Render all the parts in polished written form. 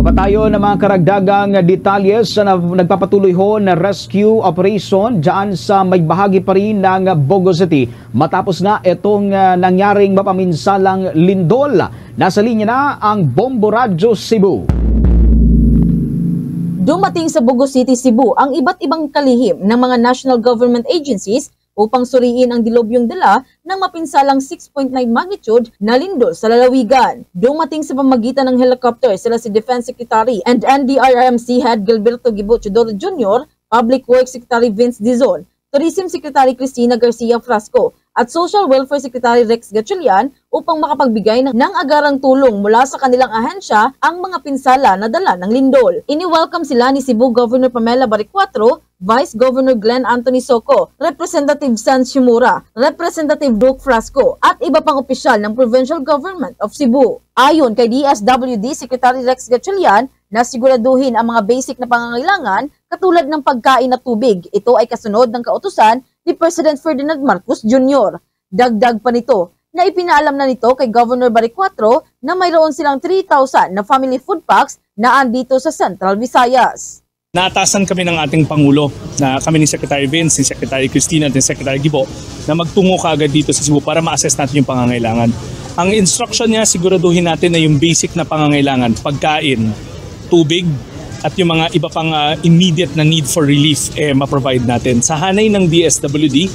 Iba tayo ng mga karagdagang detalye sa nagpapatuloy ho na rescue operation dyan sa may bahagi pa rin ng Bogo City. Matapos nga itong nangyaring mapaminsalang lindol. Nasa linya na ang Bombo Radyo Cebu. Dumating sa Bogo City, Cebu ang iba't ibang kalihim ng mga national government agencies upang suriin ang dilobyong dala ng mapinsalang 6.9 magnitude na lindol sa lalawigan. Dumating sa pamagitan ng helicopter sila si Defense Secretary and NDRRMC Head Gilberto Gibo Chodoro Jr., Public Works Secretary Vince Dizon, Tourism Secretary Cristina Garcia Frasco, at Social Welfare Secretary Rex Gatchalian upang makapagbigay ng agarang tulong mula sa kanilang ahensya ang mga pinsala na dala ng lindol. Ini-welcome sila ni Cebu Governor Pamela Baricuatro, Vice Governor Glenn Anthony Soco, Representative San Shimura, Representative Duke Frasco, at iba pang opisyal ng Provincial Government of Cebu. Ayon kay DSWD Secretary Rex Gatchalian, na siguraduhin ang mga basic na pangangailangan katulad ng pagkain at tubig. Ito ay kasunod ng kautusan ni President Ferdinand Marcos Jr. Dagdag pa nito na ipinaalam na nito kay Governor Baricuatro na mayroon silang 3,000 na family food packs na andito sa Central Visayas. Naatasan kami ng ating Pangulo na kami ni Secretary Vince, ni Secretary Cristina at ni Secretary Gibo na magtungo kaagad dito sa Cebu para ma-assess natin yung pangangailangan. Ang instruction niya, siguraduhin natin na yung basic na pangangailangan, pagkain, tubig at yung mga iba pang immediate na need for relief ma-provide natin. Sa hanay ng DSWD,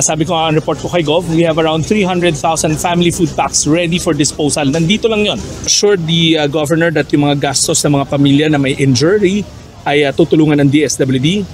sabi ko ang report ko kay Gov, we have around 300,000 family food packs ready for disposal. Nandito lang yon. Assure the Governor that yung mga gastos ng mga pamilya na may injury ay tutulungan ng DSWD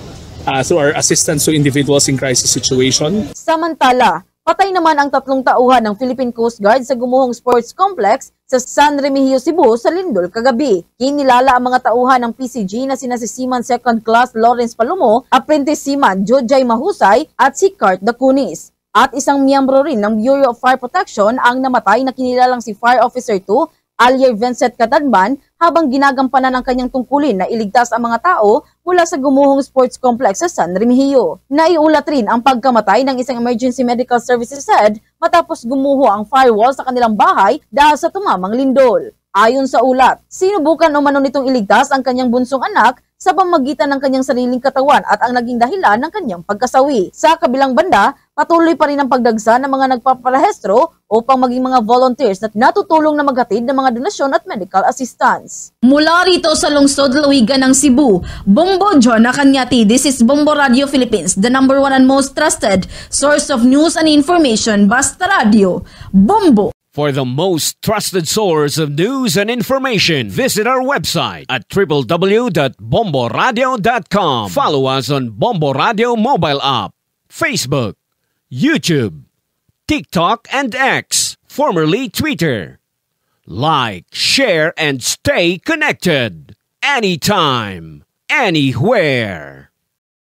through our assistance to individuals in crisis situation. Samantala, patay naman ang 3 tauhan ng Philippine Coast Guard sa Gumuhong Sports Complex sa San Remigio, Cebu sa lindol kagabi. Kinilala ang mga tauhan ng PCG na sina si Seaman 2nd Class Lawrence Palomo, Apprentice Seaman Jojay Mahusay at si Cart Dacunis. At isang miyembro rin ng Bureau of Fire Protection ang namatay na kinilalang si Fire Officer 2 Alier Vincent Catadban habang ginagampanan ang kanyang tungkulin na iligtas ang mga tao mula sa Gumuhong Sports Complex sa San Remigio. Naiulat rin ang pagkamatay ng isang emergency medical services head matapos gumuho ang firewall sa kanilang bahay dahil sa tumamang lindol. Ayon sa ulat, sinubukan umano nitong iligtas ang kanyang bunsong anak sa pamamagitan ng kanyang sariling katawan at ang naging dahilan ng kanyang pagkasawi. Sa kabilang banda, patuloy pa rin ang pagdagsa ng mga nagpaparehistro upang maging mga volunteers na natutulong na maghatid ng mga donasyon at medical assistance. Mula rito sa lungsod Lawigan ng Cebu, Bombo John Akanyati, this is Bombo Radio Philippines, the #1 and most trusted source of news and information. Basta Radio, Bombo. For the most trusted source of news and information, visit our website at www.bomboradio.com. Follow us on Bombo Radio mobile app, Facebook, YouTube, TikTok, and X, formerly Twitter. Like, share, and stay connected. Anytime, anywhere.